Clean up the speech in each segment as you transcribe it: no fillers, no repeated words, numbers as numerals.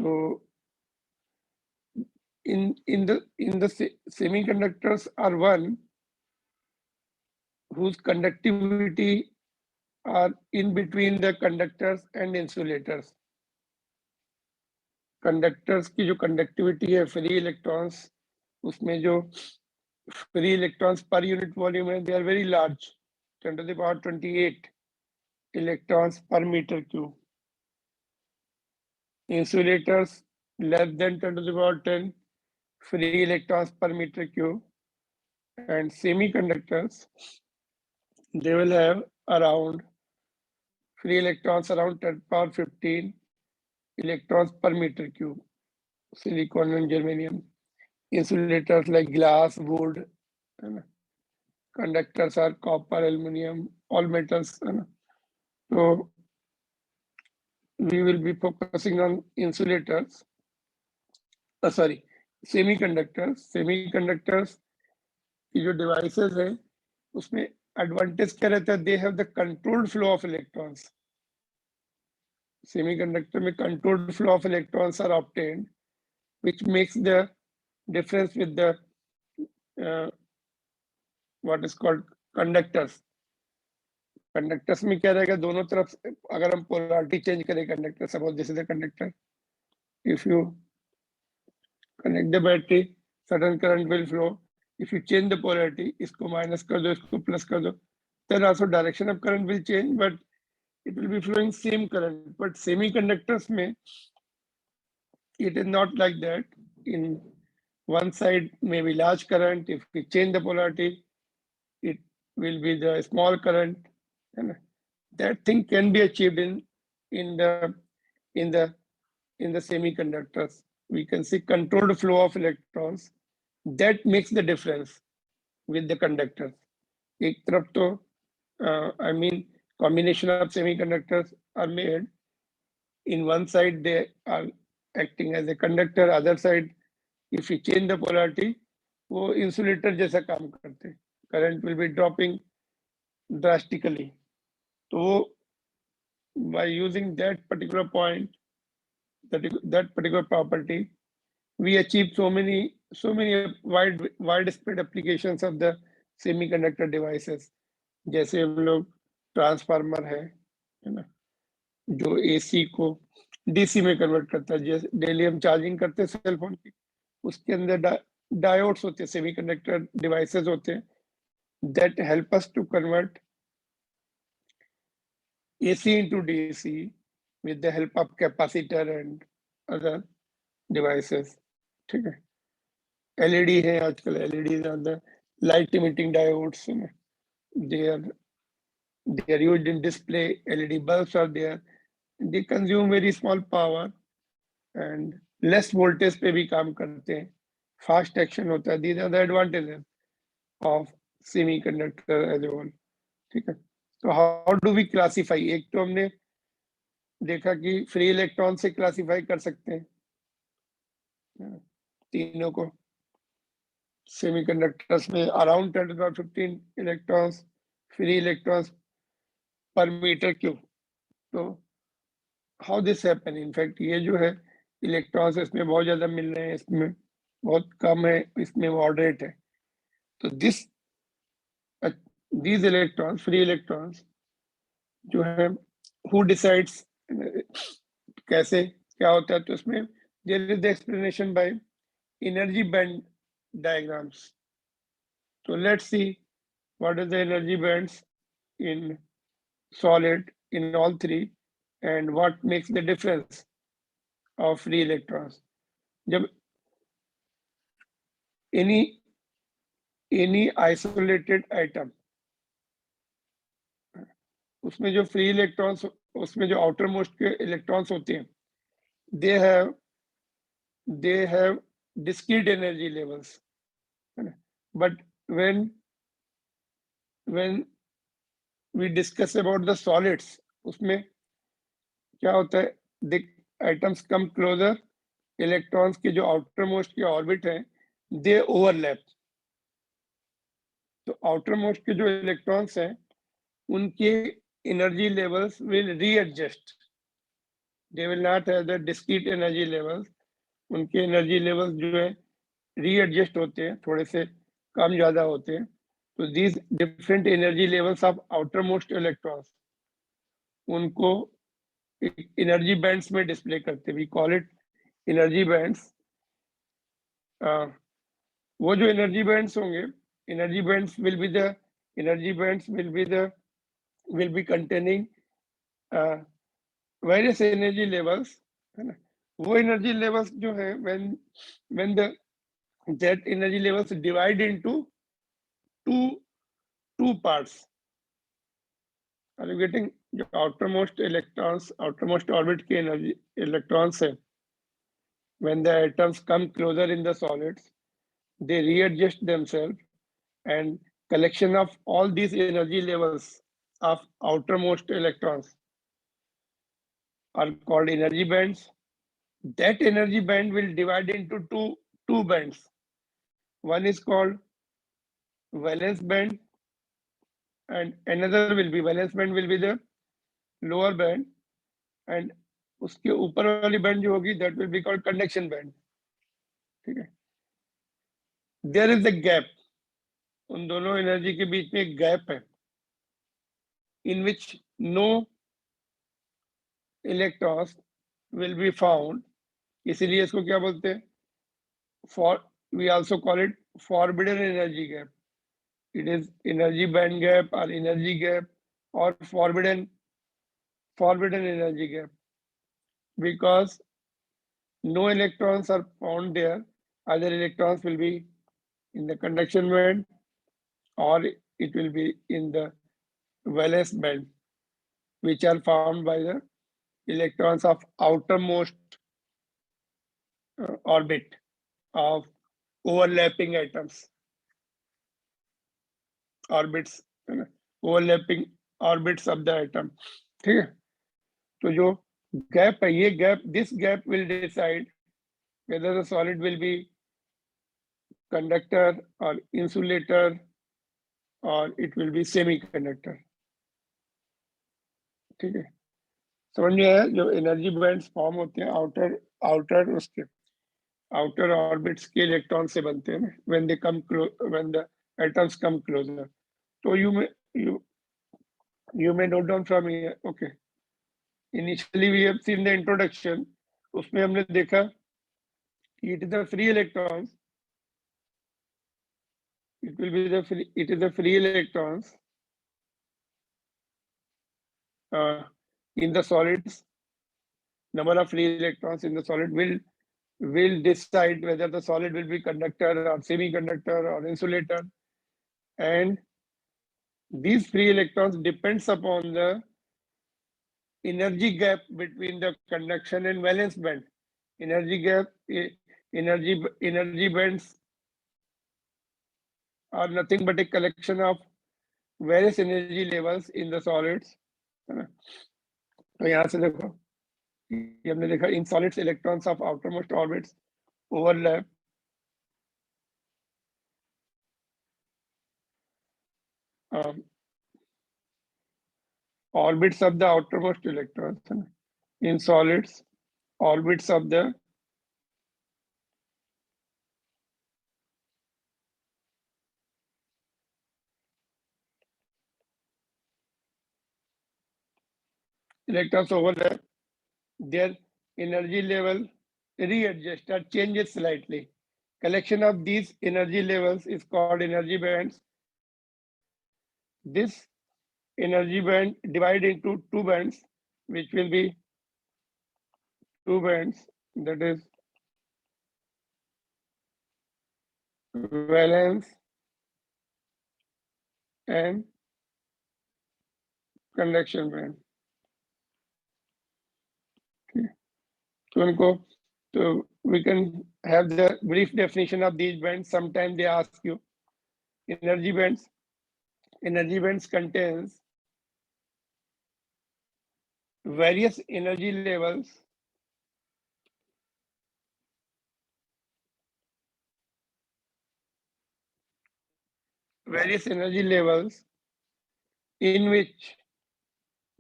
So in the semiconductors are one whose conductivity are in between the conductors and insulators. Conductors की जो conductivity है free electrons, उसमें जो free electrons per unit volume है, they are very large, 10 to the power 28 electrons per meter cube. Insulators less than 10 to the power 10 free electrons per meter cube, and semiconductors they will have around free electrons around 10 to the power 15 electrons per meter cube. Silicon and germanium. Insulators like glass, wood, and conductors are copper, aluminum, all metals. So we will be focusing on insulators. Sorry, semiconductors. Semiconductors की जो devices है उसमें advantage क्या रहता है? They have the controlled flow of electrons. Semiconductor में controlled flow of electrons are obtained, which makes the difference with the what is called conductors. Conductors में क्या रहेगा? दोनों तरफ अगर हम पोलैरिटी चेंज करें conductor, suppose this is a conductor, if you connect the battery sudden current will flow, if you change the polarity, इसको minus कर दो इसको प्लस कर दो, then also direction of current will change, but it will be flowing same current. बट semiconductors में it is not like that. In one side may be large current, if we change the polarity it will be the small current, and that thing can be achieved in the semiconductors. We can see controlled flow of electrons, that makes the difference with the conductors. एक तरफ तो I mean combination of semiconductors are made. In one side they are acting as a conductor, other side if you change the polarity वो insulator जैसा काम करते हैं, current will be dropping drastically. तो by using that particular point, that particular property, we achieve so many widespread applications of the semiconductor devices. जैसे हम लोग transformer है ना, जो एसी को डीसी में कन्वर्ट करता है. जैसे डेली हम चार्जिंग करते हैं सेल फोन की, उसके अंदर डायोड्स होते हैं, सेमीकंडक्टर डिवाइसेस होते हैं, that help us to convert AC into DC with the help of capacitor and other devices. ठीक है. LED है आजकल, LEDs are the light emitting diodes. They are used in display. LED bulbs are there. They consume very small power and less voltage पे भी काम करते हैं. Fast action होता है. These are the advantages of semiconductor as a whole. ठीक है. तो how do we classify? एक तो हमने देखा कि फ्री इलेक्ट्रॉन से क्लासिफाई कर सकते हैं तीनों को. सेमीकंडक्टर्स में around 10 to the power 15 electrons free electrons पर मीटर क्यूब. तो हाउ दिस हैपन? इनफैक्ट ये जो है इलेक्ट्रॉन्स इसमें बहुत ज्यादा मिल रहे हैं, इसमें बहुत कम है, इसमें मॉडरेट है. तो these electrons, free electrons जो है, who decides कैसे क्या होता है? तो इसमें there is the explanation by energy band diagrams. So let's see what is the energy bands in solid in all three and what makes the difference of free electrons. जब any isolated atom, उसमें जो free electrons, उसमें जो outer most के electrons होते हैं, they have discrete energy levels. But when we discuss about the solids, उसमें क्या होता है? The atoms come closer, electrons के जो outer most के orbit हैं, they overlap. तो outer most के जो electrons हैं, उनके energy levels will readjust. they will not have the discrete energy levels. उनके energy levels जो है readjust होते हैं, थोड़े से कम ज़्यादा होते हैं. तो these different energy levels of outermost electrons, उनको energy bands में display करते हैं. We call it energy bands. वो जो energy bands होंगे, energy bands will be containing various energy levels, है ना. वो energy levels जो है when that energy levels divide into two parts. Are you getting? जो outermost electrons, outermost orbit के energy electrons है, when the atoms come closer in the solids, they readjust themselves, and collection of all these energy levels of outermost electrons are called energy bands. That energy band will divide into two bands. One is called valence band, and another will be valence band will be the lower band, and उसके ऊपर वाली band जो होगी that will be called conduction band. ठीक है. There is a gap. उन दोनों energy के बीच में एक गैप है, in which no electrons will be found. इसीलिए इसको क्या बोलते हैं? We also call it forbidden energy gap. It is energy band gap or energy gap or forbidden energy gap, because no electrons are found there. Either electrons will be in the conduction band or it will be in the valence band, which are found by the electrons of outermost orbit of overlapping atoms, orbits, overlapping orbits of the atom. ठीक है. तो जो gap है, ये gap, this gap will decide whether the solid will be conductor or insulator or it will be semiconductor. ठीक है. समझ में आया? जो एनर्जी बैंड्स फॉर्म होते हैं आउटर उसके outer orbits के इलेक्ट्रॉन से बनते हैं when the atoms come closer. So you may note down from here. Okay. Initially we have seen the introduction. उसमें हमने देखा कि it is the free electrons. It is the free electrons in the solids. Number of free electrons in the solid will decide whether the solid will be conductor or semiconductor or insulator, and these free electrons depends upon the energy gap between the conduction and valence band. Energy gap, energy bands are nothing but a collection of various energy levels in the solids. तो यहाँ से देखो, हमने देखा in solids electrons of outermost orbits overlap orbits of the outermost electrons. In solids, orbits of the electrons overlap, their energy level readjust or changes slightly. Collection of these energy levels is called energy bands. This energy band divided into two bands, which will be two bands, that is valence and conduction band. Okay. So we can have the brief definition of these bands. Sometimes they ask you energy bands. Energy bands contains various energy levels in which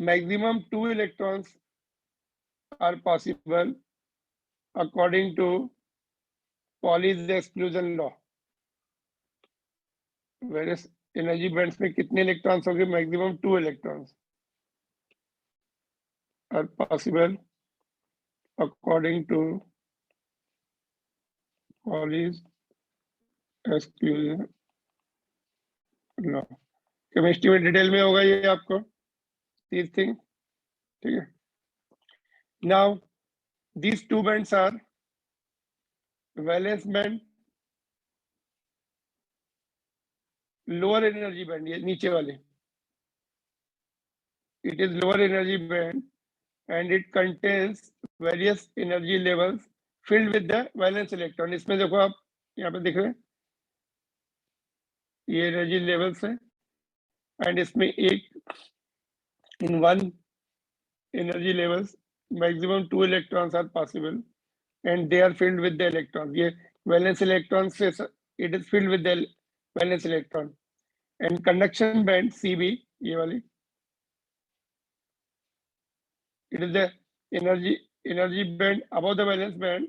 maximum 2 electrons are possible according to Pauli's exclusion law. Whereas energy bands में कितने electrons होंगे? Maximum 2 electrons are possible according to Pauli's exclusion law. Chemistry में detail में होगा ये आपको these things, ठीक है. Now these 2 bands are valence band, lower energy band, ये नीचे वाले. It is lower energy band and it contains various energy levels filled with the valence electron. इसमें देखो आप यहाँ पे देख रहे हैं ये एनर्जी लेवल्स है एंड इसमें एक in one energy levels maximum 2 electrons are possible and they are filled with the electrons. ये valence electrons से it is filled with the valence electron and conduction band CB ये वाली it is the energy band above the valence band.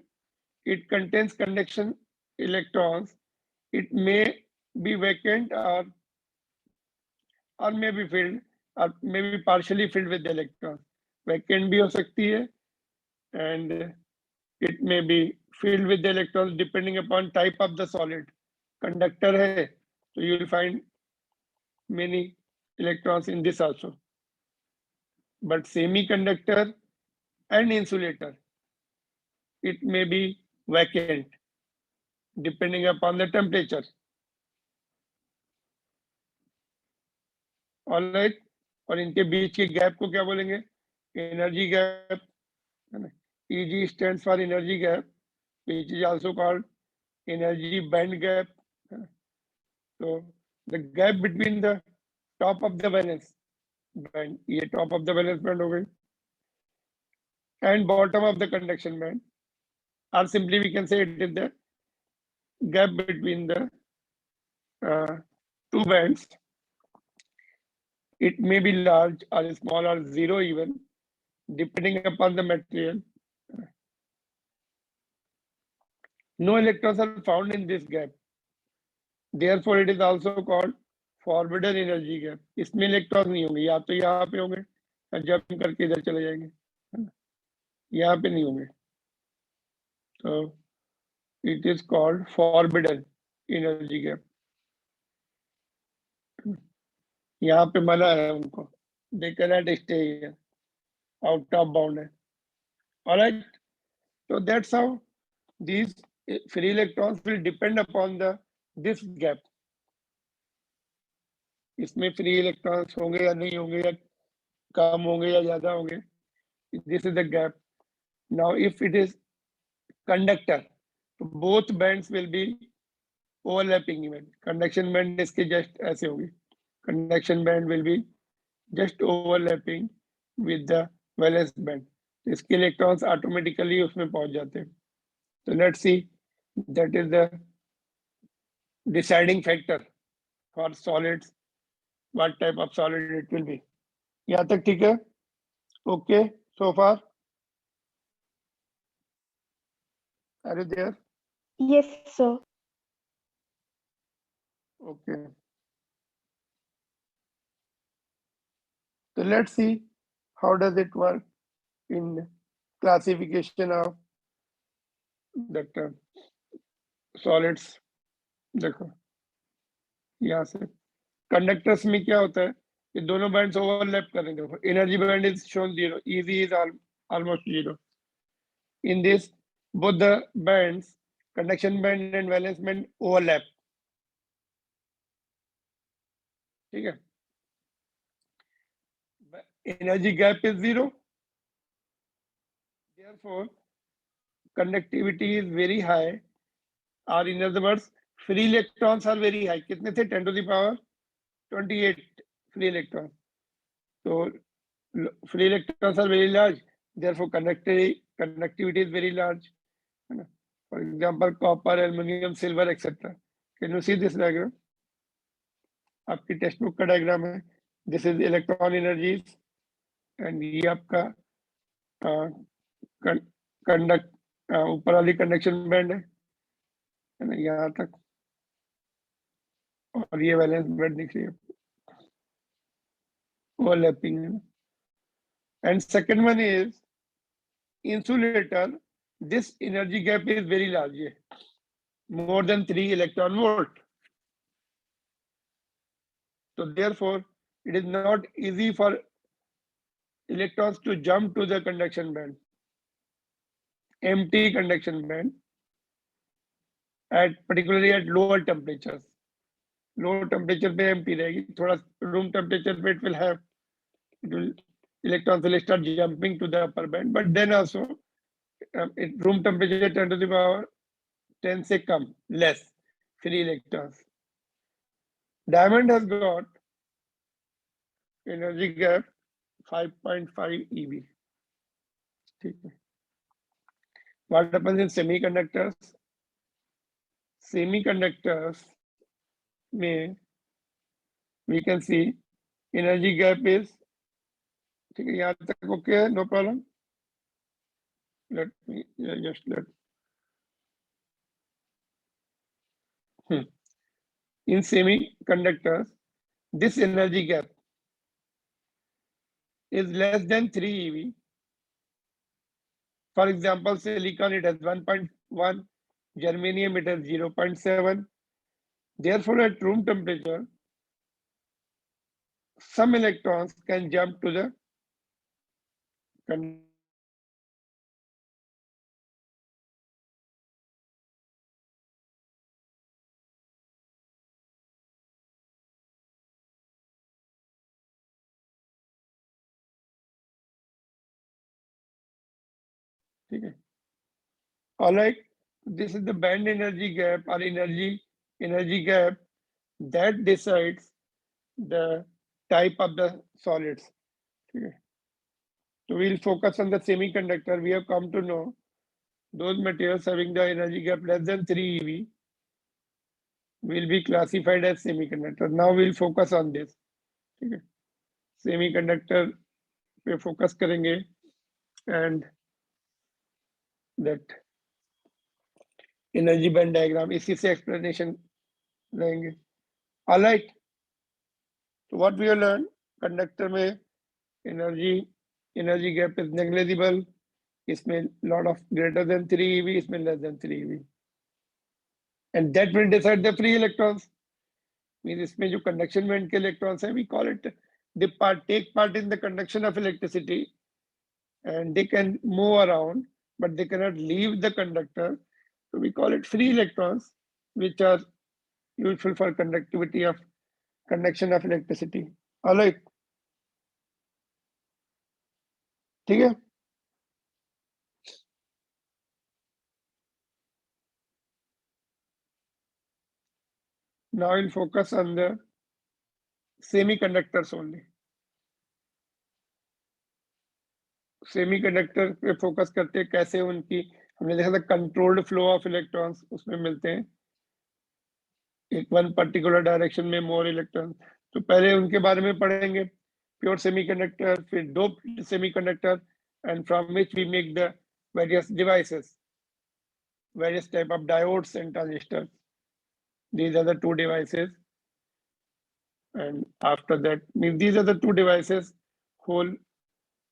It contains conduction electrons. It may be vacant or may be filled or may be partially filled with the electrons. Vacant भी हो सकती है and it may be filled with the electrons depending upon type of the solid. Conductor है so you will find many electrons in this also. But semiconductor and insulator, it may be vacant depending upon the temperature. All right. और इनके बीच के gap को क्या बोलेंगे? Energy gap, है ना. EG stands for energy gap, which is also called energy band gap. So the gap between the top of the valence band, ये top of the valence band हो गई, and bottom of the conduction band, or simply we can say it is the gap between the 2 bands. It may be large or small or zero even, depending upon the material. No electrons are found in this gap. Therefore, it is also called forbidden energy gap. इसमें electron नहीं होंगे, या तो यहाँ पे होंगे या jump करके इधर चले जाएंगे, यहाँ पे नहीं होंगे. So it is called forbidden energy gap. यहाँ पे मना है उनको, they cannot stay here, out of bound है. All right. So that's how these free electrons will depend upon the this gap. इसमें फ्री इलेक्ट्रॉन्स होंगे या नहीं होंगे, या कम होंगे या ज्यादा होंगे. This is the gap. Now if it is conductor, both bands will be overlapping even. Conduction band इसके just ऐसे होगी. Conduction band will be just overlapping with the valence band. इसके इलेक्ट्रॉन्स ऑटोमेटिकली उसमें पहुंच जाते हैं. So let's see, that is the deciding factor for solids, what type of solid it will be. यहाँ तक ठीक है? Okay, so far? Are you there? Yes, sir. Okay. So let's see how does it work in classification of the solids. देखो यहाँ से conductors में क्या होता है, ये दोनों बैंड्स ओवरलैप कर रहे हैं. Energy band is shown 0, EV is almost 0. In this, both the bands, conduction band and valence band overlap. ठीक है. Energy gap is 0. Therefore, conductivity is very high, or in other words, free electrons are very high. कितने थे? 10 to the power 28 free electrons. So free electrons are very large. Therefore, conductivity is very large. For example, copper, aluminum, silver, etc. Can you see this diagram? आपकी text book का diagram है. This is electron energies and ये आपका conduct ऊपर वाली conduction band है ना, यहाँ तक, और ये वैलेंस बैंड दिख रही है, ओवरलैपिंग है ना। And second one is insulator, this energy gap is very large, more than 3 electron volt. So therefore it is not easy for electrons to jump to the conduction band, empty conduction band, at particularly at lower temperatures. Low temperature पे empty रहेगी, थोड़ा room temperature पे it will have, electrons will start jumping to the upper band, but then also room temperature 10 to the power 10 से कम, less free electrons. Diamond has got energy gap 5.5 eV. ठीक है. What happens in semiconductors? Semiconductors में we can see energy gap is, ठीक है, यहाँ तक okay है, no problem. Let me just let. In semiconductors, this energy gap is less than 3 eV. For example, silicon it has 1.1, germanium it has 0.7. Therefore, at room temperature, some electrons can jump to the ठीक है. All right, this is the band energy gap or energy gap that decides the type of the solids. Okay. So we'll focus on the semiconductor. We have come to know those materials having the energy gap less than 3 eV will be classified as semiconductor. Now we'll focus on this. Okay. Semiconductor पे focus करेंगे and that energy band diagram इसी से explanation लेंगे. All right. So what we have learned, conductor में energy gap is negligible. इसमें lot of greater than 3 eV, इसमें less than 3 eV. And that will decide the free electrons. Means इसमें जो conduction band के electrons हैं, we call it, they take part in the conduction of electricity and they can move around, but they cannot leave the conductor. So we call it free electrons, which are useful for conductivity of conduction of electricity. All right. ठीक है. Now we'll focus on the semiconductors only. Semiconductor पे focus करते हैं, कैसे उनकी, हमने देखा था कंट्रोल्ड फ्लो ऑफ इलेक्ट्रॉन्स उसमें मिलते हैं, एक वन पर्टिकुलर डायरेक्शन में मोर इलेक्ट्रॉन. तो पहले उनके बारे में पढ़ेंगे, प्योर सेमीकंडक्टर, फिर doped semiconductor, and from which we make the various devices, various type of diodes and transistors. These are the two devices, and after that, means these are the two devices, whole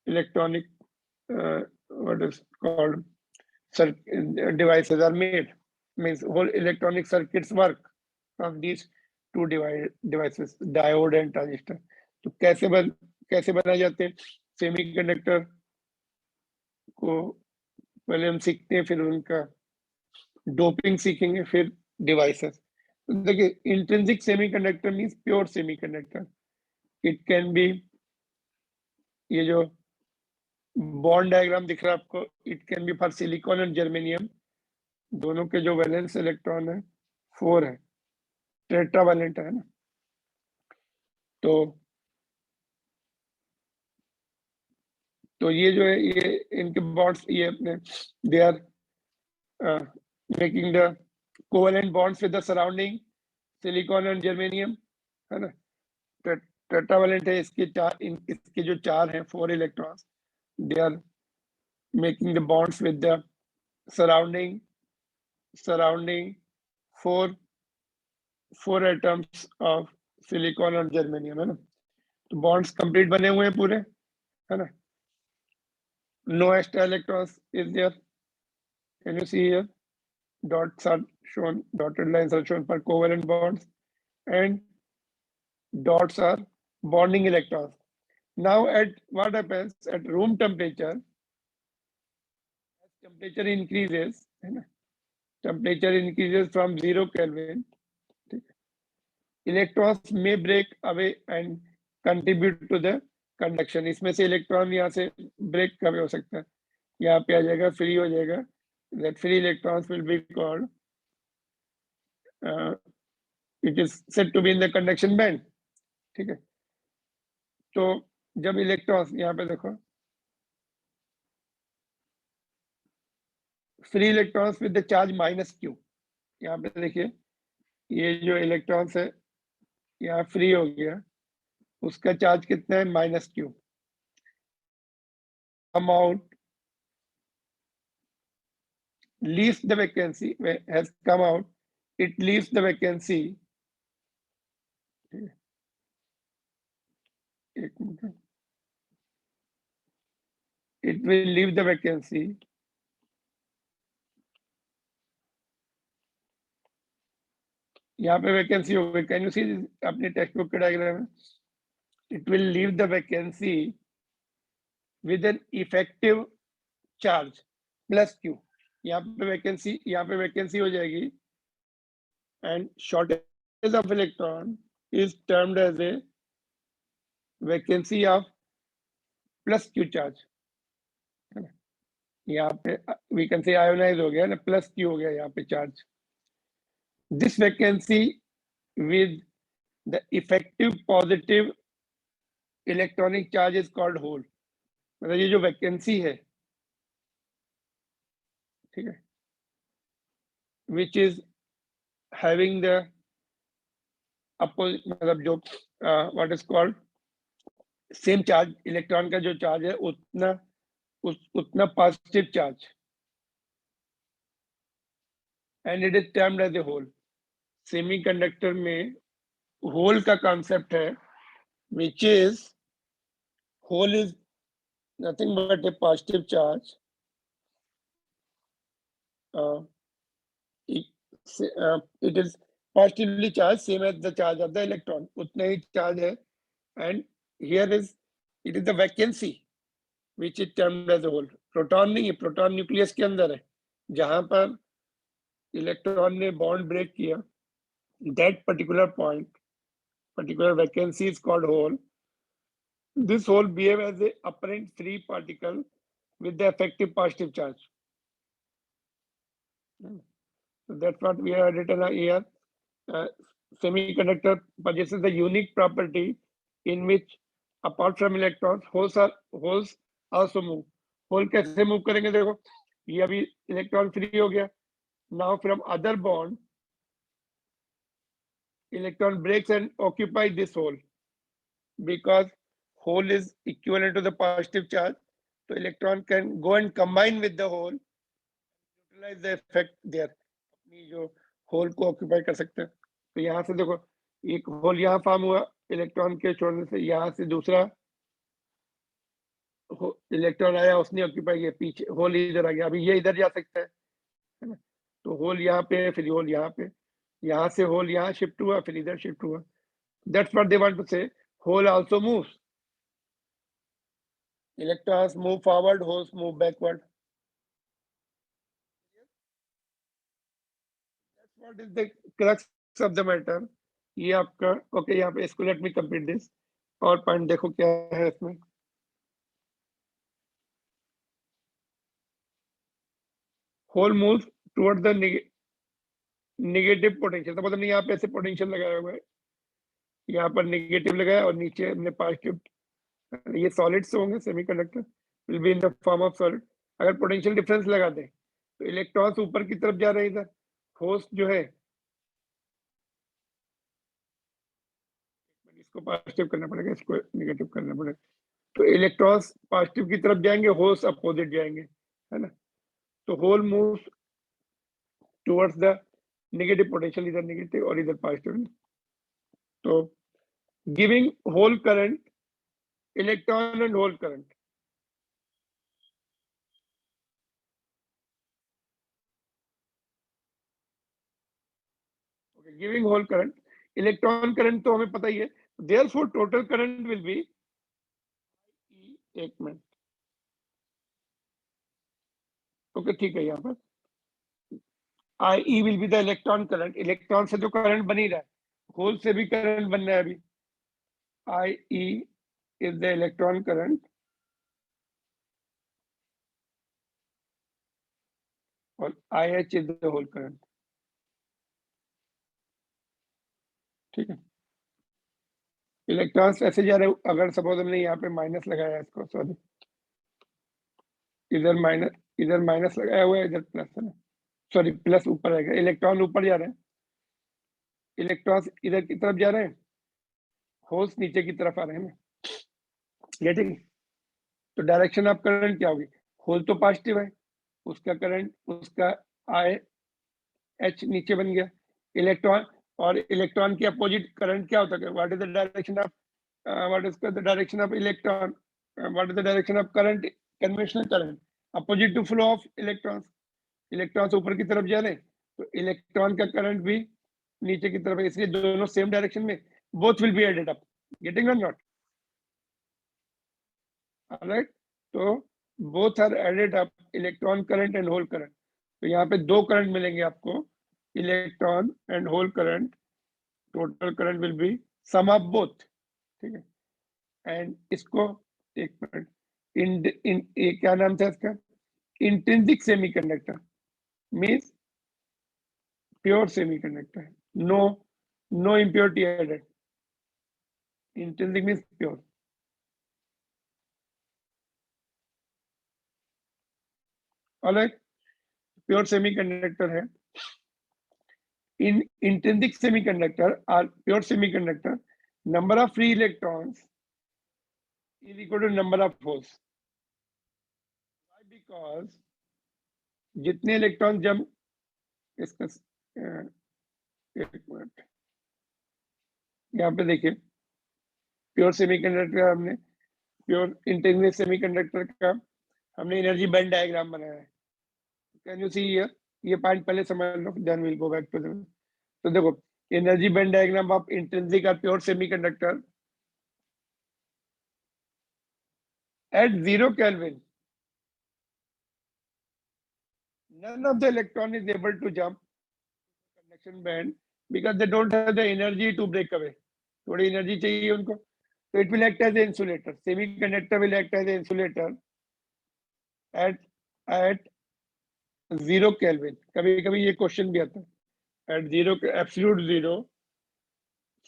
electronic what is called devices are made. Means whole electronic circuits work from these two devices, diode and transistor. तो कैसे बनाए जाते हैं semiconductor को, पहले हम सीखते हैं, फिर उनका डोपिंग सीखेंगे, फिर डिवाइसेस. तो देखिए, intrinsic semiconductor means pure semiconductor. It can be, ये जो बॉन्ड डायग्राम दिख रहा है आपको, it can be for silicon and germanium. दोनों के जो वैलेंस इलेक्ट्रॉन है 4 है, टेट्रावैलेंट है ना. तो ये जो है, ये इनके बॉन्ड्स, ये अपने they are making the covalent bonds with the surrounding silicon and germanium, है ना. टेट्रावैलेंट है, इसके जो चार हैं 4 electrons, they are making the bonds with the surrounding four atoms of silicon और germanium, है ना? तो bonds complete बने हुए हैं पूरे, है ना? No extra electrons is there. Can you see here? Dots are shown, dotted lines are shown for covalent bonds, and dots are bonding electrons. Now, at what happens at room temperature? As temperature increases, है ना? Temperature increases from 0 Kelvin. Electrons may break away and contribute to the conduction. इसमें से electron यहाँ से break कभी हो सकता है, यहाँ पे आ जाएगा, फ्री हो जाएगा. That free electrons will be called, it is said to be in the conduction band. ठीक है. तो जब इलेक्ट्रॉन्स यहाँ पे देखो, free electrons with the charge -q, यहाँ पे देखिए ये जो इलेक्ट्रॉन्स है यहाँ फ्री हो गया, उसका चार्ज कितना है? -q. Amount leaves the vacancy, has come out, it leaves the vacancy. It will leave the vacancy यहाँ पे वैकेंसी हो गई. कैन यू सी अपने टेक्स्ट बुक के डायग्राम में? It will leave the vacancy with an effective charge +q. यहाँ पे vacancy हो जाएगी, and shortage of electron is termed as a vacancy of +q charge. यहाँ पे वी कैन से आयोनाइज हो गया ना, +q हो गया यहाँ पे charge. This vacancy with the effective positive electronic charge is called hole. मतलब ये जो वैकेंसी है, ठीक है, which is having the opposite, मतलब जो what is called same charge, electron का जो चार्ज है उतना positive charge, and it is termed as a hole. Semiconductor में होल का कॉन्सेप्ट है, which is hole is nothing but a positive charge it is positively charged, same as the charge of the electron, उतना ही charge है. and here is it is the vacancy which is termed as a hole. Proton नहीं है, proton nucleus के अंदर है, जहां पर electron ने बॉन्ड ब्रेक किया, that particular point, particular vacancy is called hole. This hole behave as a apparent free particle with the effective positive charge. So that's what we have written here. Semiconductor possesses the unique property in which, apart from electrons, holes also move. Hole कैसे move करेंगे? देखो, ये अभी electron free हो गया. Now from other bond, electron breaks and occupy this hole, because hole is equivalent to the positive charge. So electron can go and combine with the hole, utilize the effect there. अपनी जो whole को occupy कर सकते हैं. तो यहाँ से देखो, एक होल यहाँ फॉर्म हुआ इलेक्ट्रॉन के छोड़ने से, यहाँ से दूसरा इलेक्ट्रॉन आया, उसने ऑक्यूपाई किया, पीछे होल इधर आ गया, अभी ये इधर जा सकता है ना. तो होल यहाँ पे, फिर होल यहाँ पे, यहाँ से होल यहाँ शिफ्ट हुआ, फिर इधर शिफ्ट हुआ. That's what they want to say. Hole also moves. Electrons move forward, holes move backward. That's what is the crux of the matter. ये आपका ओके. यहाँ पे इसको लेट मी कंप्लीट दिस. और पॉइंट देखो क्या है इसमें. Hole moves toward the negative potential. तो मतलब यहाँ पे ऐसे पोटेंशियल लगाया हुआ है, यहाँ पर नेगेटिव लगाया और नीचे हमने पॉजिटिव. ये सॉलिड्स होंगे, semiconductor will be in the form of solid. अगर पोटेंशियल डिफरेंस लगा दें तो इलेक्ट्रॉन्स ऊपर की तरफ जा रहे हैं, इधर होस्ट जो है इसको पॉजिटिव करना पड़ेगा, इसको नेगेटिव करना पड़ेगा. तो इलेक्ट्रॉन्स पॉजिटिव की तरफ जाएंगे, होस्ट अपोजिट जाएंगे. है ना। तो hole moves towards the negative potential, इधर नेगेटिव और इधर पॉजिटिव। तो giving hole current, electron and hole current, okay, giving whole current, electron current तो हमें पता ही है, therefore total current will be, एक मिनट, ओके ठीक है, यहाँ पर IE will be the electron current, electron से जो करंट बन ही रहा है, होल से भी करंट बन रहा है अभी, IE is the electron current और IH is the whole current, ठीक है। इलेक्ट्रॉन्स ऐसे जा रहे, अगर सपोज हमने यहाँ पे माइनस लगाया है इसको, सॉरी इधर माइनस लगाया हुआ है, इधर प्लस है ना, सॉरी प्लस ऊपर आएगा, इलेक्ट्रॉन ऊपर जा रहे हैं, इलेक्ट्रॉन्स इधर की तरफ जा रहे हैं, होल्स नीचे की तरफ आ रहे हैं ना, गेटिंग। तो डायरेक्शन ऑफ करंट क्या होगी, होल तो पॉजिटिव है, उसका करंट, उसका आई एच नीचे बन गया, इलेक्ट्रॉन, और इलेक्ट्रॉन की अपोजिट करंट क्या होता है, what is the direction of what is the direction of electron, what is the direction of current, conventional current, opposite to flow of electrons, electrons ऊपर की तरफ जा रहे हैं, तो इलेक्ट्रॉन का करंट भी नीचे की तरफ है, इसलिए दोनों सेम डायरेक्शन में, both will be added up, getting और नॉट, ऑलराइट। तो both are added up, electron current and hole current, तो यहाँ पे दो करंट मिलेंगे आपको, electron and hole current, total current will be sum of both, ठीक है। एंड इसको एक मिनट, इन क्या नाम था इसका, intrinsic semiconductor means pure semiconductor, no impurity added, intrinsic means pure, alright, pure semiconductor है। In intrinsic semiconductor or pure semiconductor, number of free electrons is equal to number of holes, why, because जितने electron जब इसका एक minute, यहाँ पे देखिए, pure semiconductor हमने, pure intrinsic semiconductor का हमने एनर्जी बैंड डायग्राम बनाया है, कैन यू सी हियर, ये पॉइंट पहले समझ लो, then will go back to the, तो देखो energy band diagram of intrinsic और pure semiconductor, at 0 Kelvin none of the electron is able to jump conduction band because they don't have the energy to break away, थोड़ी energy चाहिए उनको, तो it will act as an insulator, semiconductor will act as an insulator at 0 Kelvin, कभी कभी ये question भी आता है, at 0 absolute 0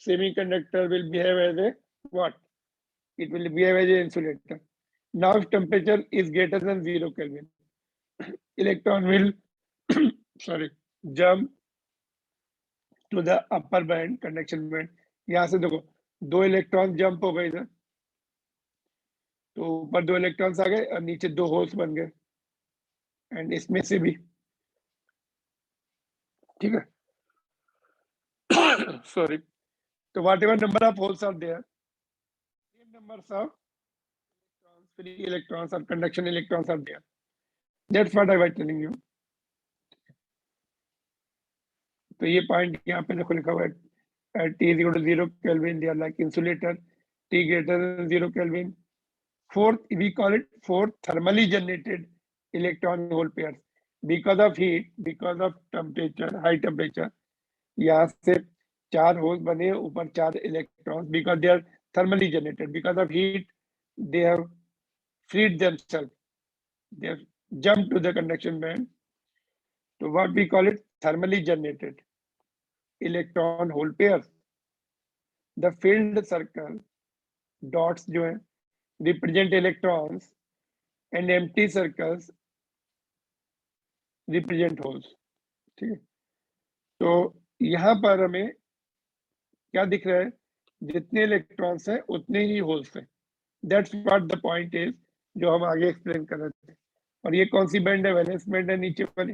semiconductor will behave as a what, it will behave as an insulator. Now if temperature is greater than 0 Kelvin, electron will sorry jump to the upper band, conduction band, यहाँ से देखो दो electron jump हो गए इधर, तो ऊपर दो इलेक्ट्रॉन्स आ गए और नीचे दो होल्स बन गए, एंड इसमें से भी, ठीक है, सॉरी, तो whatever number of holes are there, same numbers of free electrons और conduction electrons are there, that's what I was telling you. तो ये पॉइंट यहाँ पे देखो लिखा हुआ है, at T is equal to 0 Kelvin, they are like insulator, T greater than 0 Kelvin. Fourth, we call it fourth thermally generated electron hole pairs. Because of heat, because of temperature, high temperature, यहाँ से चार whole बने, ऊपर चार electrons, because they are thermally generated, because of heat, they have freed themselves, they have jumped to the conduction band. So what we call it, thermally generated electron hole pair. The field circle dots जो है represent electrons and empty circles represent holes, ठीक है। तो यहाँ पर हमें क्या दिख रहा है, जितने इलेक्ट्रॉन्स हैं उतने ही होल्स हैं, that's what the point is, जो हम आगे एक्सप्लेन कर रहे थे। और ये कौन सी बैंड है? वैलेंस बैंड है नीचे वाली।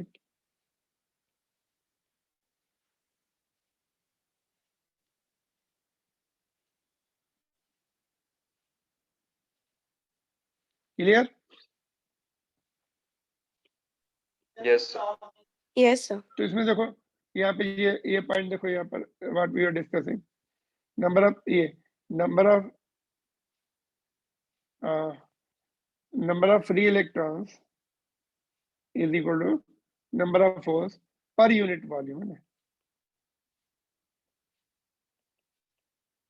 क्लियर? Yes Yes, sir. तो इसमें देखो यहाँ पे ये पॉइंट देखो यहाँ पर what we are discussing, number of number of free electrons is equal to number of holes per unit volume है ना।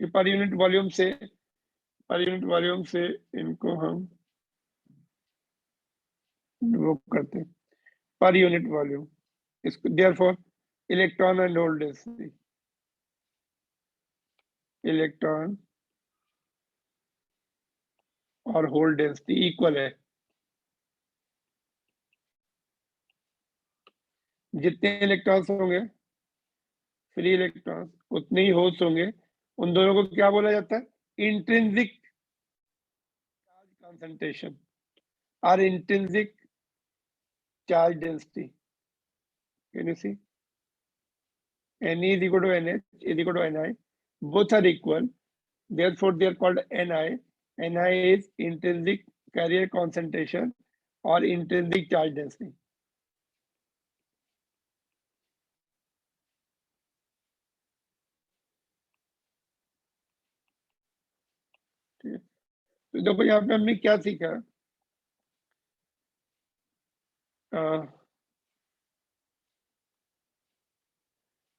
ये पर यूनिट वॉल्यूम से इनको हम वो करते हैं पर यूनिट वॉल्यूम। इसको therefore electron and hole density, electron और होल डेंसिटी इक्वल है। जितने इलेक्ट्रॉन्स होंगे फ्री इलेक्ट्रॉन्स उतने ही होल्स होंगे। उन दोनों को क्या बोला जाता है? इंट्रिंसिक चार्ज कंसंट्रेशन और intrinsic charge density. Can you see? Ne is equal to NH is equal to Ni. Both are equal. Therefore, they are called Ni. Ni is intrinsic carrier concentration or intrinsic charge density. तो देखो यहाँ पे हमने क्या सीखा?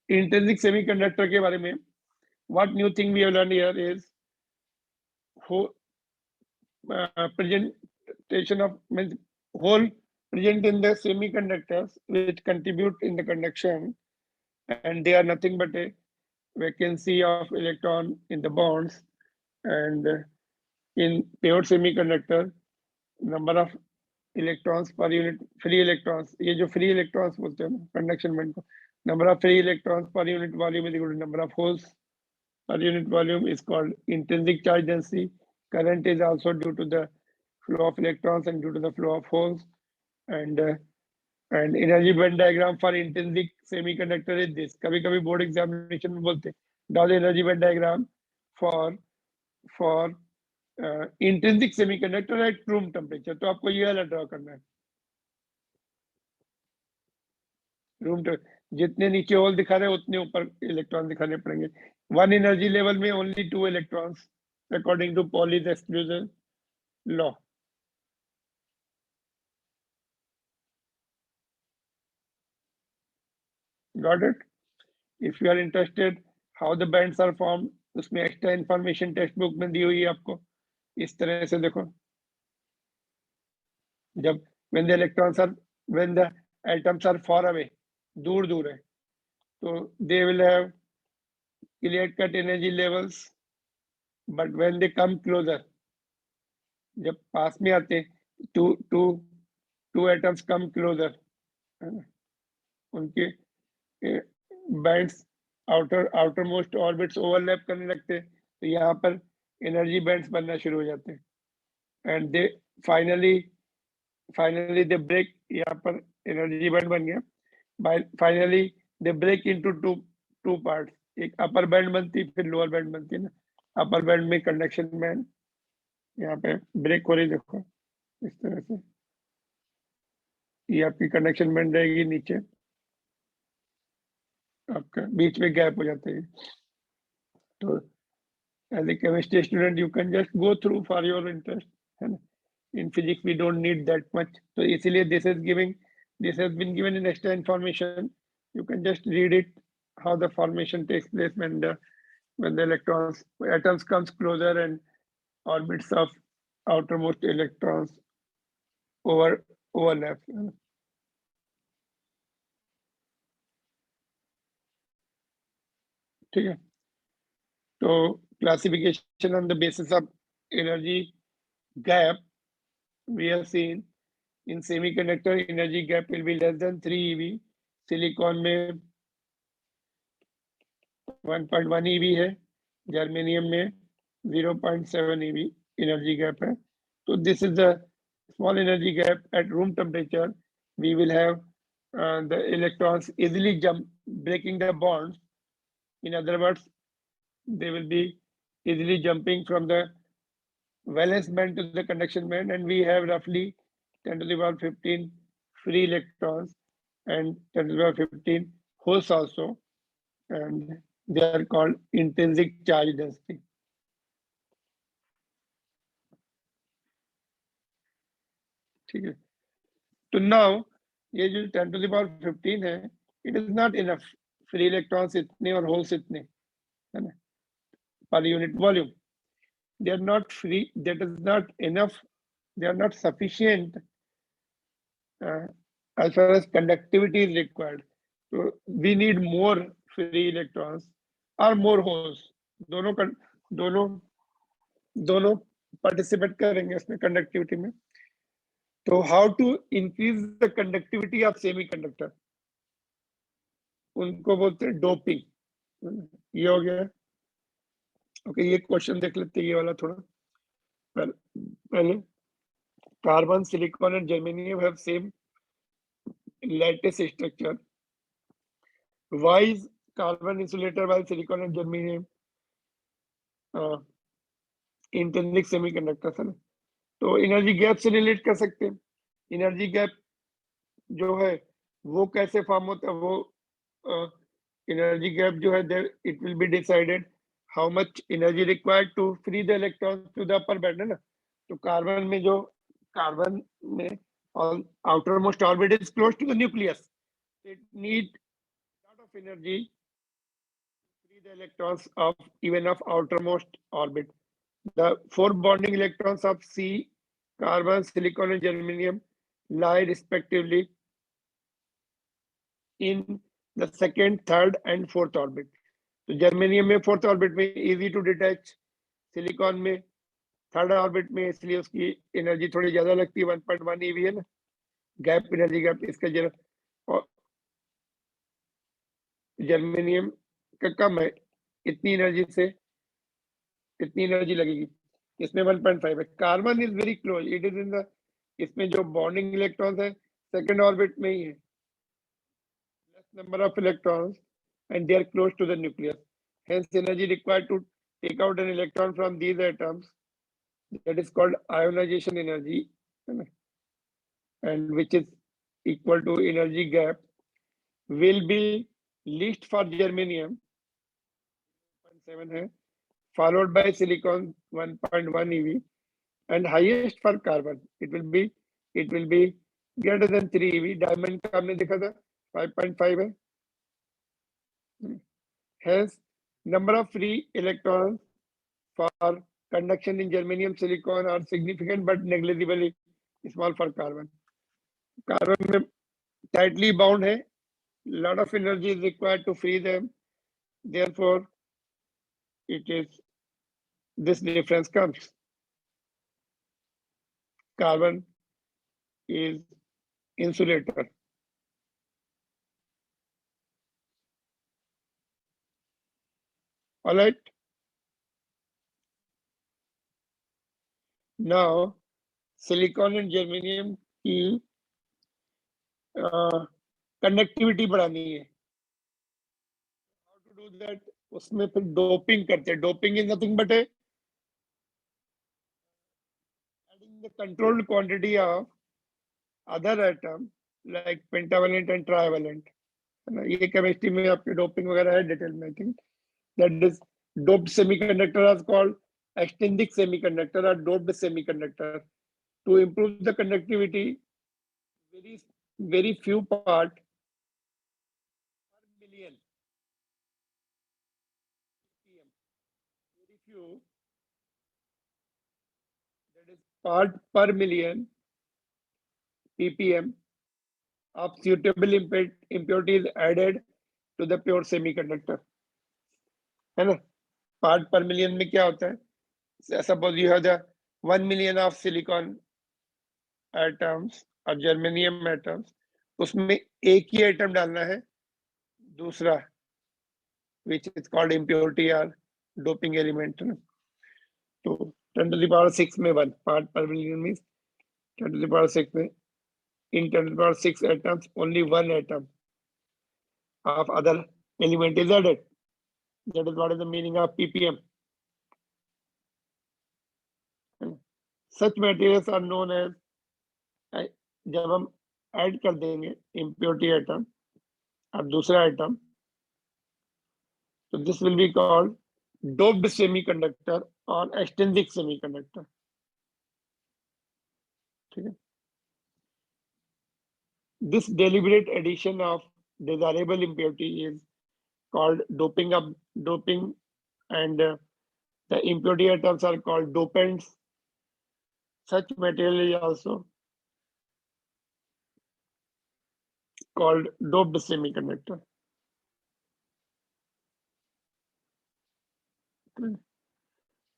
Intrinsic semiconductor के बारे में what new thing we have learned here is presentation of means hole present in the semiconductors which contribute in the conduction, and they are nothing but a vacancy of electron in the bonds. And in pure semiconductor, number of electrons per unit free electrons, ये जो free electrons बोलते हैं conduction band को, number of free electrons per unit volume is equal to number of holes per unit volume is called intrinsic charge density. Current is also due to the flow of electrons and due to the flow of holes. And energy band diagram for intrinsic semiconductor is this. कभी-कभी board examination में बोलते हैं draw the energy band diagram for intrinsic semiconductor at room temperature. तो आपको ये वाला draw करना है। रूम जितने नीचे होल दिखा रहे हैं उतने ऊपर इलेक्ट्रॉन दिखाने पड़ेंगे। वन एनर्जी लेवल में only 2 electrons according to Pauli's exclusion law. Got it? If you are interested how the bands are formed, उसमें एक्स्ट्रा इंफॉर्मेशन टेक्स्ट बुक में दी हुई है आपको। इस तरह से देखो, जब when the atoms are far away, दूर है, तो they will have clear cut energy levels, but when they come closer, जब पास में आते two atoms come closer, उनके bands outer most orbits overlap करने लगते हैं, तो यहाँ पर एनर्जी बैंड्स बनना शुरू हो जाते हैं। And they finally they break, यहाँ पर एनर्जी बैंड बन गया। Finally they break into two parts, एक अपर बैंड बनती फिर लोअर बैंड बनती है ना। अपर बैंड में कंडक्शन बैंड यहाँ पे ब्रेक हो रही, देखो इस तरह से ये आपकी कंडक्शन बैंड रहेगी, नीचे आपका बीच में गैप हो जाता है। तो as a chemistry student you can just go through for your interest, and in physics we don't need that much, so easily this has been given in extra information. You can just read it, how the formation takes place when the atoms comes closer and orbits of outermost electrons overlap. ठीक है, तो classification on the basis of energy gap, we have seen in semiconductor energy gap will be less than 3 eV, silicon में 1.1 eV है, germanium में 0.7 eV energy gap है। तो this is the small energy gap at room temperature, we will have the electrons easily jump, breaking the bonds. In other words, they will be easily jumping from the valence band to the conduction band, and we have roughly 10 to the power 15 free electrons and 10 to the power 15 holes also, and they are called intrinsic charge density. ठीक है, तो now ये जो 10 to the power 15 है, it is not enough. Free electrons इतने और holes इतने, है ना, per unit volume. They are not free, that is not enough, they are not sufficient as far as conductivity is required. So we need more free electrons or more holes. दोनों दोनों participate करेंगे इसमें conductivity में. तो how to increase the conductivity of semiconductor? उनको बोलते हैं doping. ये हो गया. ओके, ये क्वेश्चन देख लेते हैं, ये वाला थोड़ा पहले. Carbon, silicon and germanium have same lattice structure. Why is carbon insulator while silicon and germanium intrinsic semiconductors है ना? तो एनर्जी गैप से रिलेट कर सकते हैं. एनर्जी गैप जो है वो कैसे फॉर्म होता है, वो एनर्जी गैप जो है it will be decided how much energy required to free the electron to the upper band, है ना. तो कार्बन में outermost orbit is close to the nucleus. It needs a lot of energy to free the electrons of even of outermost orbit. The 4 bonding electrons of C, carbon, silicon and germanium lie respectively in the second, third and fourth orbit. तो germanium में fourth orbit में easy to detach, silicon में third orbit में, इसलिए उसकी energy थोड़ी ज्यादा लगती है, 1.1 eV है ना. गैप, एनर्जी गैप इसका जरा और जर्मेनियम का कम है, इतनी एनर्जी लगेगी. इसमें 1.5 है. Carbon is very close, it is in the, इसमें जो बॉन्डिंग इलेक्ट्रॉन्स है सेकंड ऑर्बिट में ही है, less number of electrons and they are close to the nucleus. Hence energy required to take out an electron from these atoms, that is called ionization energy, and which is equal to energy gap, will be least for germanium 0.7 है, followed by silicon 1.1 eV, and highest for carbon. It will be greater than 3 eV. diamond का हमने देखा था 5.5 है. Hence number of free electrons for conduction in germanium, silicon are significant but negligibly small for carbon. Carbon में tightly bound है, lot of energy is required to free them, therefore it is this difference comes. Carbon is insulator. All right. Now silicon and germanium की conductivity बढ़ानी है. How to do that? उसमें फिर doping करते हैं. Doping is nothing but adding the controlled quantity of other atom like pentavalent and trivalent. ये chemistry में आपके डोपिंग वगैरह है डिटेल में. I think that is doped semiconductor is called extrinsic semiconductor or doped semiconductor. To improve the conductivity, very few part per million ppm, very few, that is part per million ppm of suitable impurities added to the pure semiconductor, है ना. Part पर million में क्या होता है? Suppose you have the 1 million of silicon atoms और germanium atoms, उसमें एक ही एटम डालना है दूसरा, which is called impurity or doping element. तो 10 to the power 6 में 1 part per million means 10 to the power 6 में in 10 to the power 6 atoms only one atom of other element is added. That is what is the meaning of ppm. Such materials are known as, जब हम add कर देंगे impurity atom और दूसरा atom, so this will be called doped semiconductor or extrinsic semiconductor. ठीक है. This deliberate addition of desirable impurity is called doping, and the impurity atoms are called dopants. Such material is also called doped semiconductor.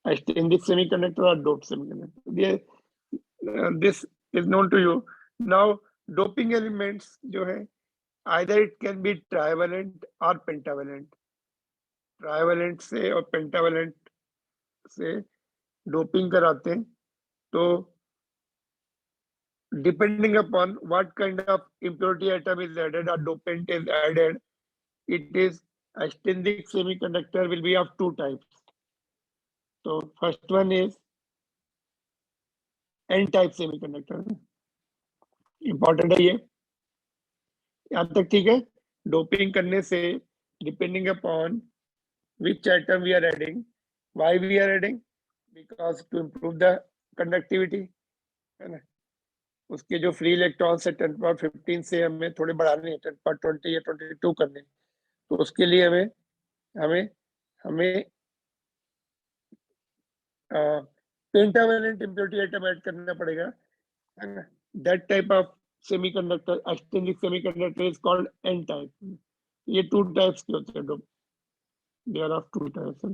Extrinsic semiconductor or doped semiconductor. This is known to you. Now, doping elements जो है, either it can be trivalent or pentavalent. Trivalent से और pentavalent से doping कराते हैं, तो depending upon what kind of impurity atom is added or dopant is added, it is extrinsic semiconductor will be of two types. So first one is N-type semiconductor. Important है ये, यहाँ तक ठीक है. Doping करने से depending upon which atom we are adding, why we are adding, because to improve the conductivity, है ना. उसके जो फ्री इलेक्ट्रॉन से 10 पावर 15 से हमें थोड़े बढ़ाने हैं, 10 पावर 20 या 22 करने, तो उसके लिए हमें पेंटावेलेंट इम्प्योरिटी एटम ऐड करना पड़ेगा, है ना. That type of semiconductor, extrinsic semiconductor is called N type. ये टू टाइप्स के होते हैं. They are of two types.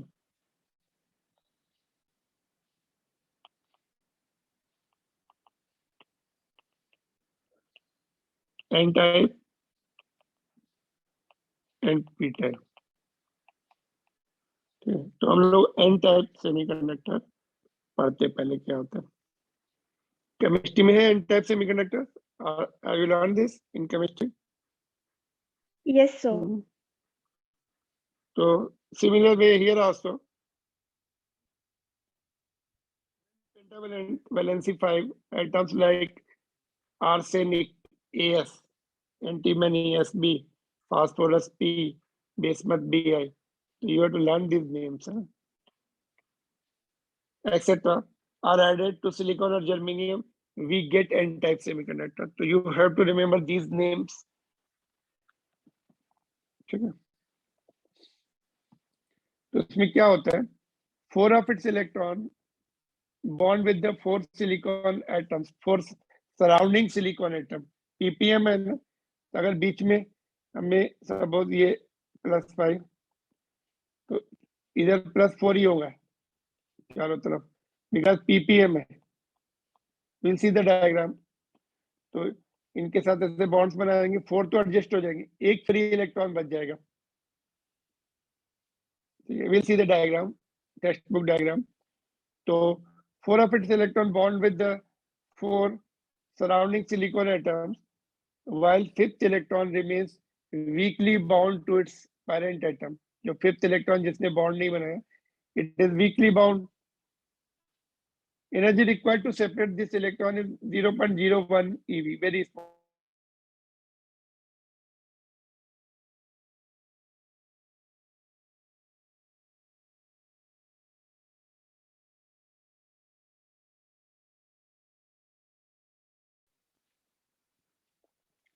N type and P type. तो हम लोग एन टाइप सेमीकंडक्टर पढ़ते पहले क्या होता है. केमिस्ट्री में है N type semiconductor. I will learn this in chemistry. Yes, sir. So similar way here also, pentavalent valency 5 atoms like arsenic As, antimony Sb, phosphorus P, bismuth Bi. You have to learn these names, etc. are added to silicon or germanium, we get N-type semiconductor. So you have to remember these names. ठीक है. तो इसमें क्या होता है, 4 of its electron bond with the 4 silicon atoms, 4 surrounding silicon atom. ppm है ना, अगर बीच में हमें सपोज ये +5, तो इधर +4 ही होगा चारों तरफ, बिकॉज ppm है. Will see the diagram. तो इनके साथ ऐसे बॉन्ड्स बनाएंगे, 4 तो एडजस्ट हो जाएंगे, एक फ्री इलेक्ट्रॉन बच जाएगा. We'll see the diagram, textbook diagram. So 4 of its electron bond with the 4 surrounding silicon atoms, while 5th electron remains weakly bound to its parent atom. जो 5th electron जिसने bond नहीं बनाया, it is weakly bound. Energy required to separate this electron is 0.01 eV, very small.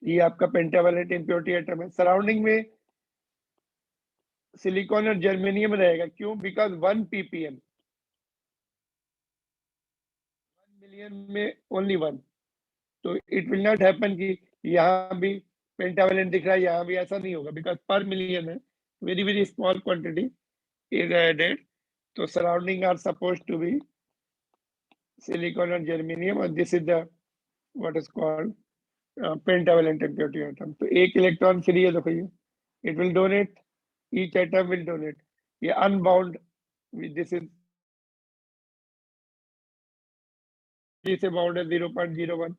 ये आपका pentavalent impurity atom है. Surrounding में silicon और germanium रहेगा. क्यों? बिकॉज 1 ppm, 1 मिलियन में ओनली 1. तो इट विल नॉट हैपन कि यहाँ भी पेंटावेलेंट दिख रहा है, यहाँ भी ऐसा नहीं होगा, बिकॉज पर मिलियन है, very very small quantity is added. तो surrounding are suppose to be silicon और जर्मेनियम, और this is the what is called pentavalent impurity atom. तो एक इलेक्ट्रॉन फ्री है, देखो ये, it will donate, each atom will donate. ये unbound, this is से बाउंड है 0.01,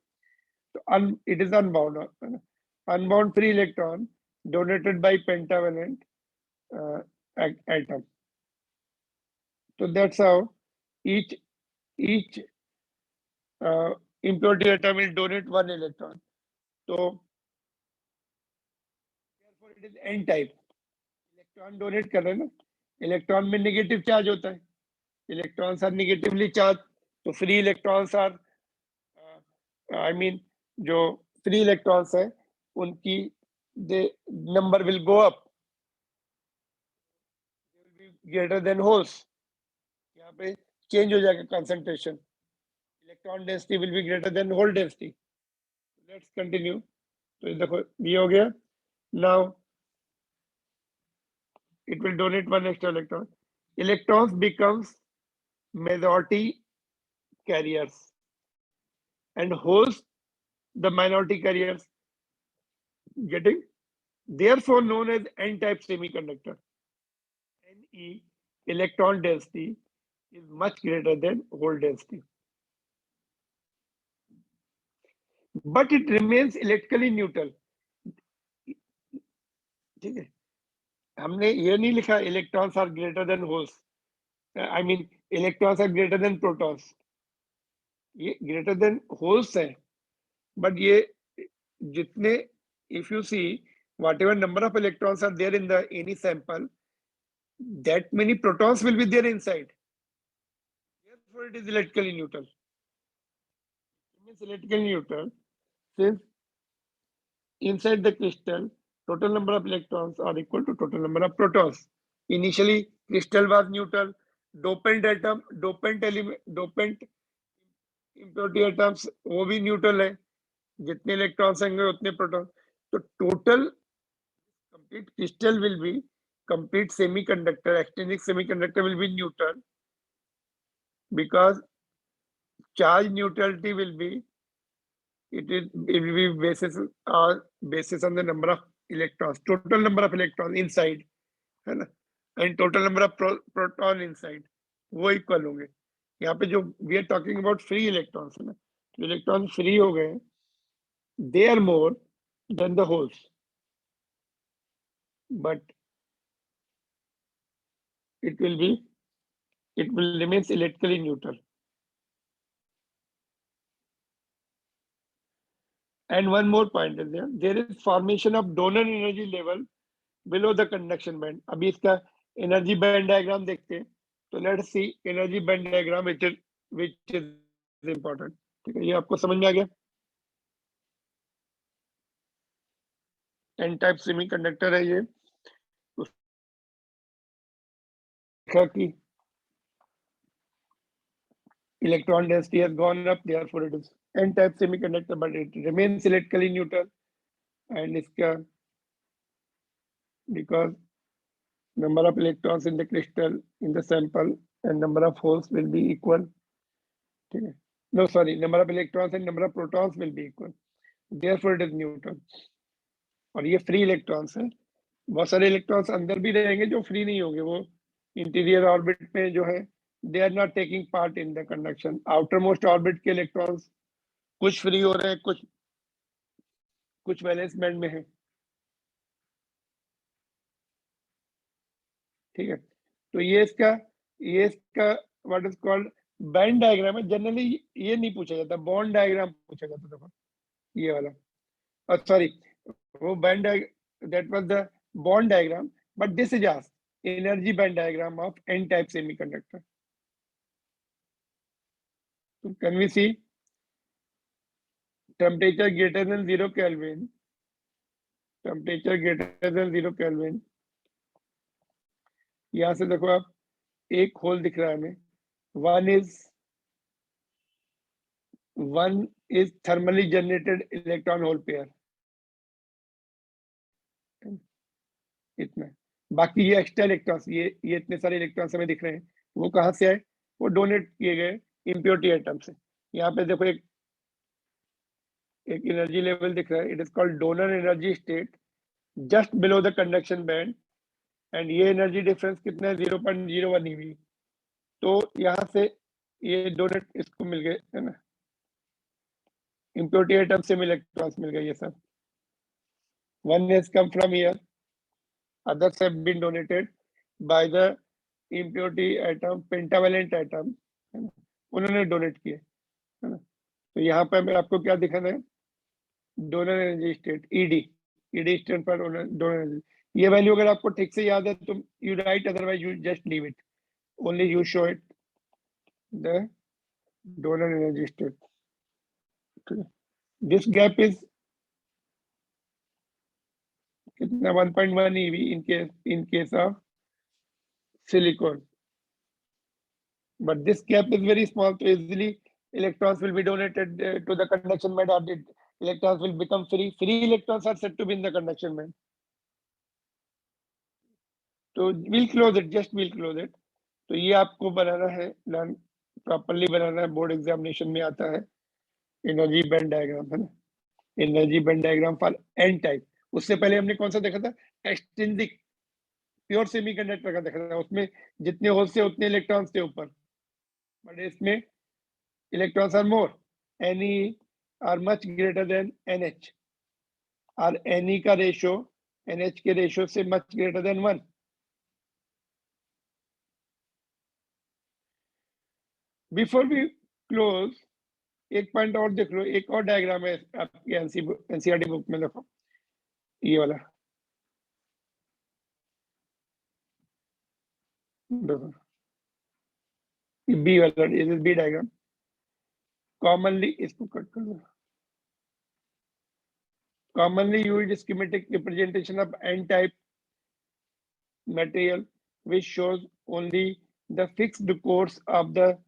तो it is unbound. Unbound free electron donated by pentavalent atom. So that's how each impurity atom will donate 1 electron. So therefore it is n type. Electron donate कर रहे हैं ना, electron में negative charge होता है, electrons are negatively charge, तो free electrons are I mean जो free electrons है उनकी number will go up, greater than holes. यहाँ पे चेंज हो जाएगा concentration, electron density will be greater than hole density. Let's continue. तो ये देखो ये हो गया. Now it will donate 1 extra electron. Electrons becomes majority carriers and holes the minority carriers, getting therefore known as n-type semiconductor. Ne electron density is much greater than hole density, but it remains electrically neutral. ठीक है, हमने ये नहीं लिखा electrons are greater than holes, I mean electrons are greater than protons. ये greater than holes है, but ये जितने if you see whatever number of electrons are there in the any sample, that many protons will be there inside, therefore it is electrically neutral. It means electrically neutral since inside the crystal total number of electrons are equal to total number of protons. Initially crystal was neutral, dopant atom, dopant element, dopant impurity atoms वो भी neutral है, जितने electrons होंगे उतने protons. तो total complete crystal will be complete semiconductor, extrinsic semiconductor will be neutral, because charge neutrality will be it will be basis on the number of electrons, total number of electrons inside, है ना, and total number of proton inside, वो equal होंगे. यहाँ पे जो we are talking about free electrons है ना, जो इलेक्ट्रॉन फ्री हो गए they are more than the holes, but it will remains electrically neutral. And one more point is there is formation of donor energy level below the conduction band. अभी इसका energy band diagram देखते हैं, तो let's see energy band diagram which is important. ठीक है, ये आपको समझ में आ गया. n-type semiconductor है ये, कि electron density has gone up, therefore it is n-type semiconductor, but it remains electrically neutral. And इसका because number of electrons in the crystal in the sample and number of holes will be equal. Okay. No, sorry, number of electrons and number of protons will be equal. Therefore, it is neutral. और ये free electrons है. बहुत सारे electrons अंदर भी रहेंगे जो free नहीं होंगे, वो interior orbit में जो है they are not taking part in the conduction. Outermost orbit के electrons कुछ free हो रहे हैं, कुछ valence band में है. ठीक है, तो ये इसका what is called band diagram है. जनरली ये नहीं पूछा जाता, बॉन्ड डायग्राम पूछा जाता. देखो ये वाला, और सॉरी वो band that was the bond diagram, but this is asked energy band diagram of n type semiconductor. तो can we see temperature greater than 0 kelvin, temperature greater than 0 kelvin. यहां से देखो आप, एक होल दिख रहा है हमें. One is thermally generated electron hole pair. इतना, बाकी ये एक्स्ट्रा इलेक्ट्रॉन्स, ये इतने सारे इलेक्ट्रॉन्स हमें दिख रहे हैं, वो कहाँ से आए? वो डोनेट किए गए इम्प्योरिटी एटम से. यहाँ पे देखो एक एनर्जी लेवल दिख रहा है. It is called donor energy state just below the conduction band. And ये एनर्जी डिफरेंस कितना है? 0.01 eV. तो यहाँ से ये डोनेट इसको मिल गए है ना, impurity atom से electrons मिल गए ये सब. One has come from here, others have been donated by the impurity atom, pentavalent atom, है ना, उन्होंने डोनेट किए, है ना. तो यहाँ पे मैं आपको क्या दिखाना है, donor energy state, ED. ED stand for donor energy. ये वैल्यू अगर आपको ठीक से याद है तो you right, otherwise you just leave it, only you show it the donor energy state. This gap is कितना, 1.1 eV in case of silicon, but this gap is very small, so easily electrons will be donated to the conduction band, or the electrons will become free electrons are said to be in the conduction band. तो we'll close it, just we'll close it. तो ये आपको बनाना है, learn properly बनाना है, board examination में आता है energy band diagram, है ना. Energy band diagram for N type. उससे पहले हमने कौन सा देखा था, एक्सट्रिंसिक प्योर सेमीकंडक्टर का देखा था. उसमें जितने होल्स थे उतने इलेक्ट्रॉन्स थे ऊपर, बट इसमें electrons are more, Ne are much greater than NH, और Ne का रेशियो NH के रेशियो से much greater than 1. Before we close, एक पॉइंट और देख लो, एक और डायग्राम है आपकी एनसीईआरटी बुक में, देखो ये वाला, देखो ये बी वाला, ये बी डायग्राम. कॉमनली इसको कट कर दो. Commonly used schematic representation of N-type material, which shows only the fixed course of the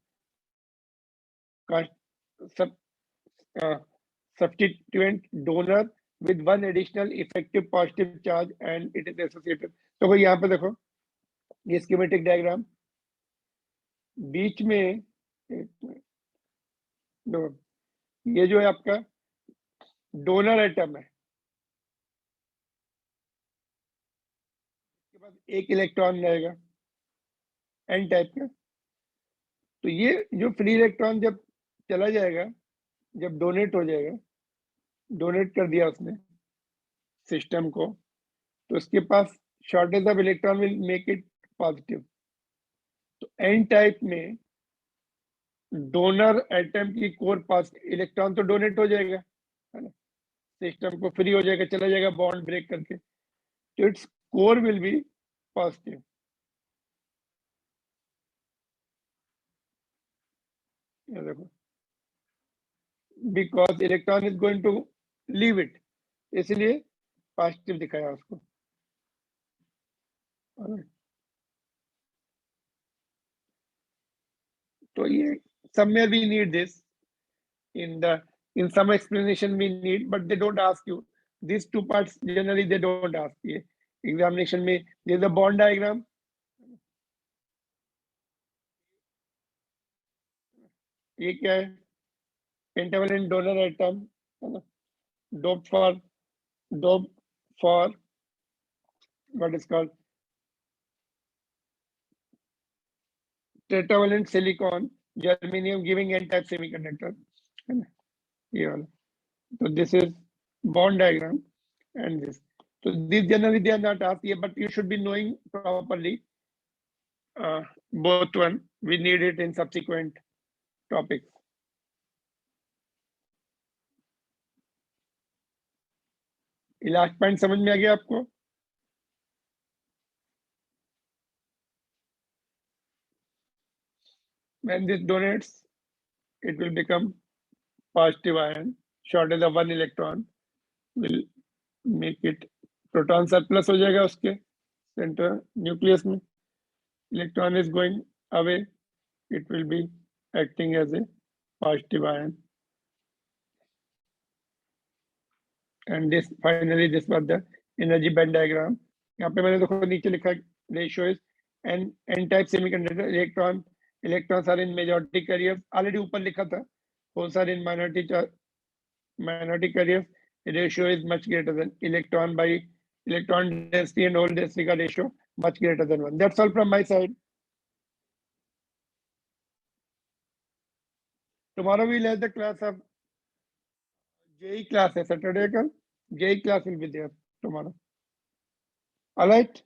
substituent donor with one additional effective positive charge, and it is associated. तो भाई यहाँ पे देखो ये schematic diagram, बीच में ये जो है आपका डोनर एटम है, इसके पास एक इलेक्ट्रॉन रहेगा एन टाइप का. तो ये जो फ्री इलेक्ट्रॉन जब चला जाएगा, जब डोनेट हो जाएगा, डोनेट कर दिया उसने सिस्टम को, तो उसके पास shortage of electron will make it positive. तो एन टाइप में डोनर एटम की कोर पास इलेक्ट्रॉन तो डोनेट हो जाएगा, है ना, सिस्टम को फ्री हो जाएगा, चला जाएगा बॉन्ड ब्रेक करके, तो its core will be positive. ये देखो, because electron is going to leave it, इसलिए पॉजिटिव दिखाया उसको. तो ये somewhere we need this in some explanation we need, but they don't ask you these two parts. Generally they don't ask ये examination में. There is a bond diagram, ये क्या है, pentavalent donor atom, है ना, doped for what is called tetravalent silicon germanium giving n-type semiconductor, है ना, ये वाला. So this is bond diagram and this. So these generally they are not asked here, but you should be knowing properly both one. We need it in subsequent topics. Last point समझ में आ गया आपको? When this donates, it will become positive ion. Shortage of one electron will make it proton surplus हो जाएगा उसके center nucleus में. Electron is going away, it will be acting as a positive ion. And this finally this was the energy band diagram. यहाँ पे मैंने देखो नीचे लिखा ratio is n type semiconductor electrons are in majority carriers. Already ऊपर लिखा था holes are in minority carriers. Ratio is much greater than electron density and hole density का ratio much greater than 1. That's all from my side. Tomorrow we'll have the class of JEE class है Saturday का. JEE class will be there tomorrow. All right.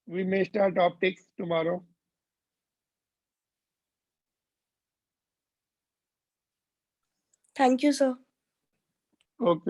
We may start optics tomorrow. Thank you, sir. Okay.